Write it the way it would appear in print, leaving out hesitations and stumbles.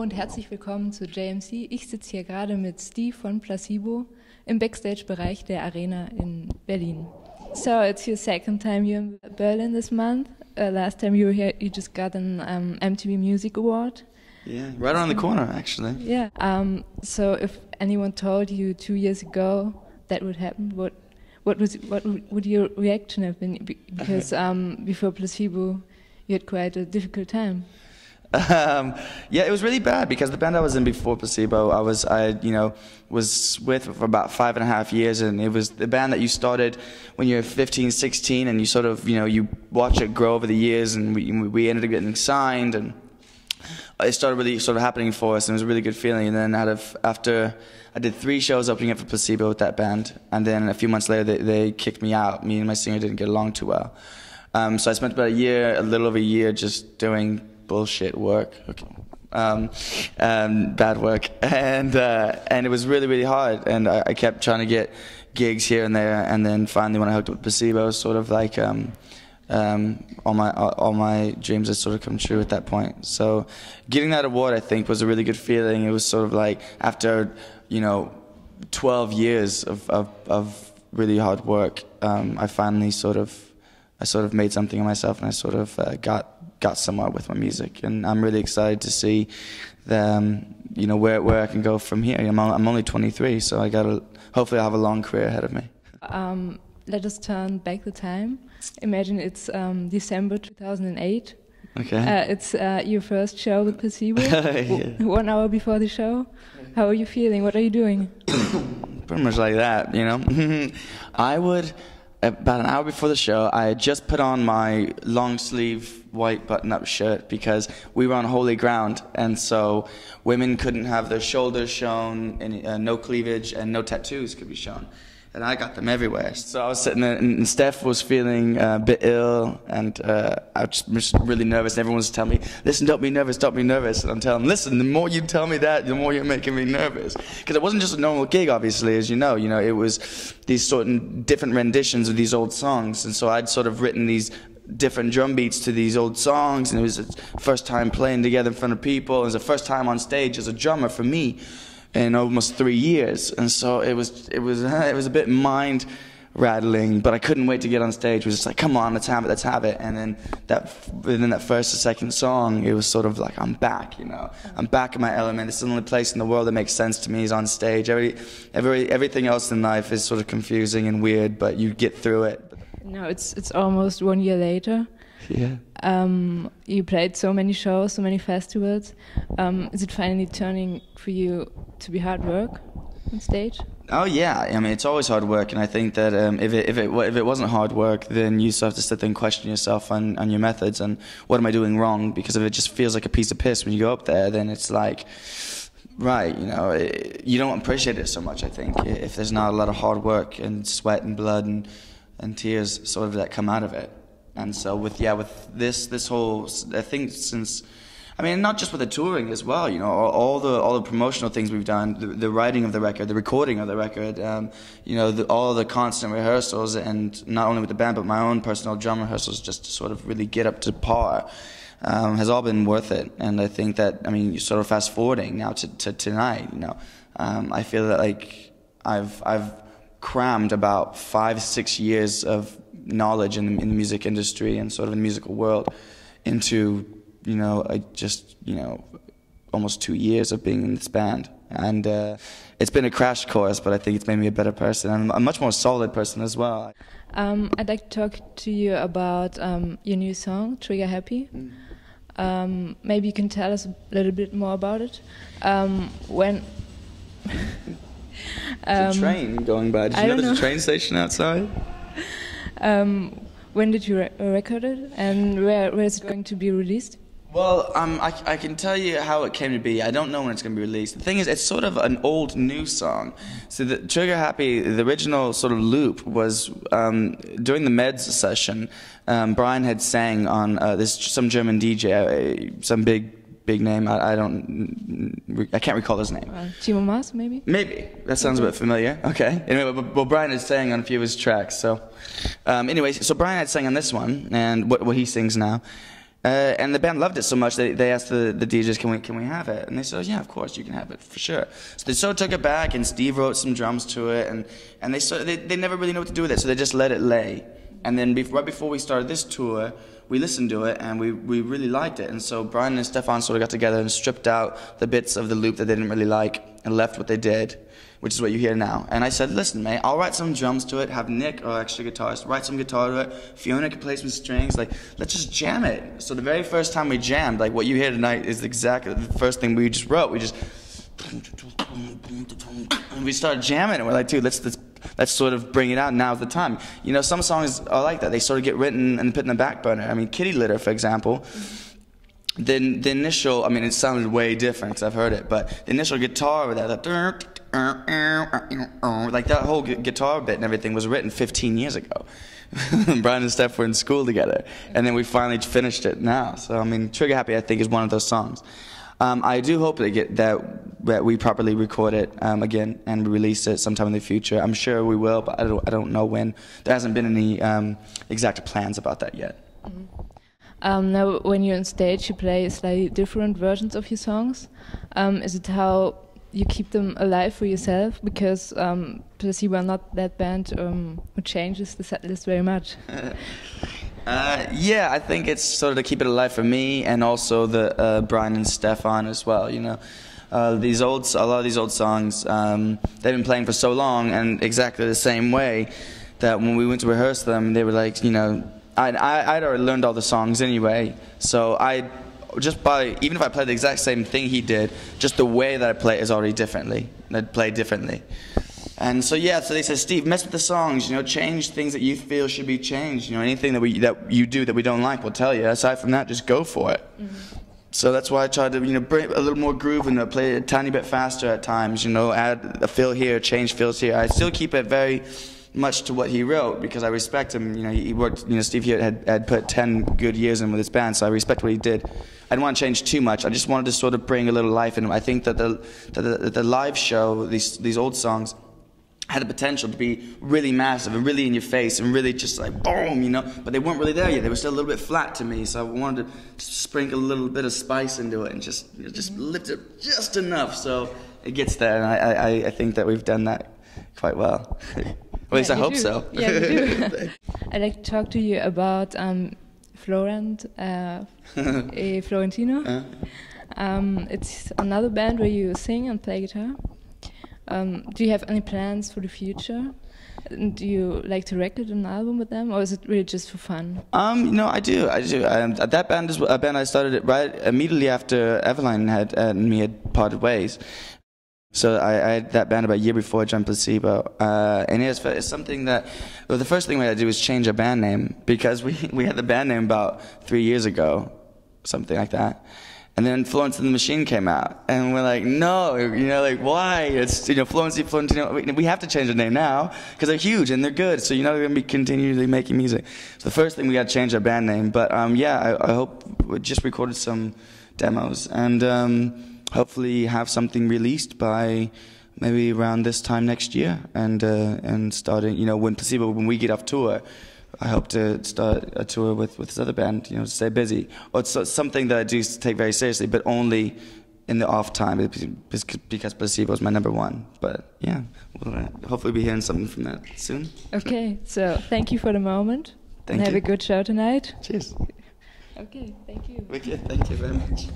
und herzlich willkommen zu JMC. Ich sitze hier gerade mit Steve von Placebo im Backstage-Bereich der Arena in Berlin. So it's your second time you're in Berlin this month. Last time you were here, you just got an MTV Music Award. Yeah, right around the corner, actually. Yeah. So if anyone told you 2 years ago that would happen, what would your reaction have been? Because before Placebo, you had quite a difficult time. Yeah, it was really bad because the band I was in before Placebo, I was with for about 5.5 years, and it was the band that you started when you're 15, 16, and you sort of, you watch it grow over the years, and we ended up getting signed, and it started really sort of happening for us, and it was a really good feeling. And then after I did 3 shows opening up for Placebo with that band, and then a few months later they kicked me out. Me and my singer didn't get along too well. So I spent about a little over a year just doing bullshit work, bad work, and it was really, really hard, and I kept trying to get gigs here and there, and then finally when I hooked up with Placebo, sort of like all my dreams had sort of come true at that point. So getting that award, I think, was a really good feeling. It was sort of like after 12 years of really hard work, I finally sort of made something of myself, and I sort of got somewhere with my music, and I'm really excited to see where I can go from here. I'm only 23, so hopefully I'll have a long career ahead of me. Let us turn back the time. Imagine it's December 2008. Okay. It's your first show with Placebo. Yeah. 1 hour before the show. How are you feeling? What are you doing? Pretty much like that, About an hour before the show, I had just put on my long-sleeve white button-up shirt because we were on holy ground, and so women couldn't have their shoulders shown, no cleavage, and no tattoos could be shown. And I got them everywhere. So I was sitting there, and Steph was feeling a bit ill, and I was just really nervous. And everyone was telling me, listen, don't be nervous, don't be nervous. And I'm telling them, listen, the more you tell me that, the more you're making me nervous. Because it wasn't just a normal gig, obviously, as you know. It was these sort of different renditions of these old songs. And so I'd sort of written these different drum beats to these old songs, and it was the first time playing together in front of people. It was the first time on stage as a drummer for me in almost 3 years, and so it was a bit mind rattling, but I couldn't wait to get on stage. It was just like, come on, let's have it. And then within that first or second song, it was sort of like, I'm back, I'm back in my element. It's the only place in the world that makes sense to me is on stage. Everything else in life is sort of confusing and weird, but you get through it. No, it's almost 1 year later. Yeah. You played so many shows, so many festivals. Is it finally turning for you to be hard work on stage? Oh yeah, I mean it's always hard work, and I think that if it wasn't hard work, then you still have to sit there and question yourself on your methods and what am I doing wrong? Because if it just feels like a piece of piss when you go up there, then it's like, right, you don't appreciate it so much. I think if there's not a lot of hard work and sweat and blood and tears sort of that come out of it. And so with this whole, I think not just with the touring as well, all the promotional things we've done, the writing of the record, the recording of the record, all the constant rehearsals, and not only with the band but my own personal drum rehearsals, just to sort of really get up to par, has all been worth it. And I think that, you sort of fast forwarding now to tonight, I feel that like I've crammed about 5-6 years of knowledge in the music industry and sort of the musical world into almost 2 years of being in this band, and it's been a crash course, but I think it's made me a better person and a much more solid person as well. I'd like to talk to you about your new song, Trigger Happy. Maybe you can tell us a little bit more about it. There's a train going by. Did you know there's a train station outside? When did you record it, and where is it going to be released? Well, I can tell you how it came to be. I don't know when it's going to be released. The thing is, it's sort of an old new song. So the Trigger Happy, the original sort of loop was during the Meds session. Brian had sang on some German DJ, some big name. I can't recall his name. Timo Maas, maybe? Maybe. That sounds a bit familiar. Okay. Anyway, well, Brian had sang on a few of his tracks. So, so Brian had sang on this one, and what he sings now. And the band loved it so much they asked the DJs, can we have it? And they said, yeah, of course you can have it, for sure. So they sort of took it back, and Steve wrote some drums to it, and they never really know what to do with it, so they just let it lay. And then right before we started this tour, we listened to it, and we really liked it. And so Brian and Stefan sort of got together and stripped out the bits of the loop that they didn't really like and left what they did, which is what you hear now. And I said, listen, mate, I'll write some drums to it, have Nick, our extra guitarist, write some guitar to it, Fiona can play some strings, like, let's just jam it. So the very first time we jammed, like, what you hear tonight is exactly the first thing we just wrote. We just, and we started jamming, and we're like, dude, let's sort of bring it out, now's the time. You know, some songs are like that, they sort of get written and put in the back burner. I mean, Kitty Litter, for example, the initial, I mean, it sounded way different, because I've heard it, but the initial guitar with that, like that whole guitar bit and everything was written 15 years ago. Brian and Steph were in school together, and then we finally finished it now. So, I mean, Trigger Happy, I think, is one of those songs. I do hope that we properly record it again and release it sometime in the future. I'm sure we will, but I don't know when. There hasn't been any exact plans about that yet. Now, when you're on stage, you play slightly different versions of your songs. Is it how you keep them alive for yourself? Because Placebo are not that band who changes the set list very much. Yeah, I think it's sort of to keep it alive for me, and also the Brian and Stefan as well. You know, a lot of these old songs, they've been playing for so long, and exactly the same way that when we went to rehearse them, they were like, you know, I'd already learned all the songs anyway, so even if I played the exact same thing he did, just the way that I play is already differently. I'd play differently. And so yeah, so they said, Steve, mess with the songs, you know, change things that you feel should be changed. You know, anything that you do that we don't like, we'll tell you. Aside from that, just go for it. Mm-hmm. So that's why I tried to, you know, bring a little more groove and play it a tiny bit faster at times. You know, add a fill here, change fills here. I still keep it very much to what he wrote, because I respect him. You know, he worked, you know, Steve here had put 10 good years in with his band, so I respect what he did. I didn't want to change too much. I just wanted to sort of bring a little life in him. I think that the live show, these old songs, had the potential to be really massive and really in your face and really just like boom, you know, but they weren't really there yet. They were still a little bit flat to me, so I wanted to sprinkle a little bit of spice into it and just, you know, just lift it just enough so it gets there. And I think that we've done that quite well. At least I hope so. Yeah, you do. I'd like to talk to you about Florentino. It's another band where you sing and play guitar. Do you have any plans for the future? Do you like to record an album with them, or is it really just for fun? No, I do. That band is a band I started right immediately after Eveline and me had parted ways. So I had that band about a year before I joined Placebo, and it's something that, well, the first thing we had to do was change our band name, because we had the band name about 3 years ago, something like that. And then Florence and the Machine came out, and we're like, no, you know, like, why? It's, you know, Florentino, we have to change the name now, because they're huge and they're good, so you're not going to be continually making music. So the first thing, we got to change our band name, but yeah, I hope we just recorded some demos, and hopefully have something released by maybe around this time next year, and starting, you know, when we get off tour, I hope to start a tour with this other band, you know, to stay busy. Or it's something that I do take very seriously, but only in the off time, because Placebo is my #1. But yeah, we'll hopefully be hearing something from that soon. Okay, so thank you for the moment. Thank you. Have a good show tonight. Cheers. Okay, thank you. Wicked, thank you very much.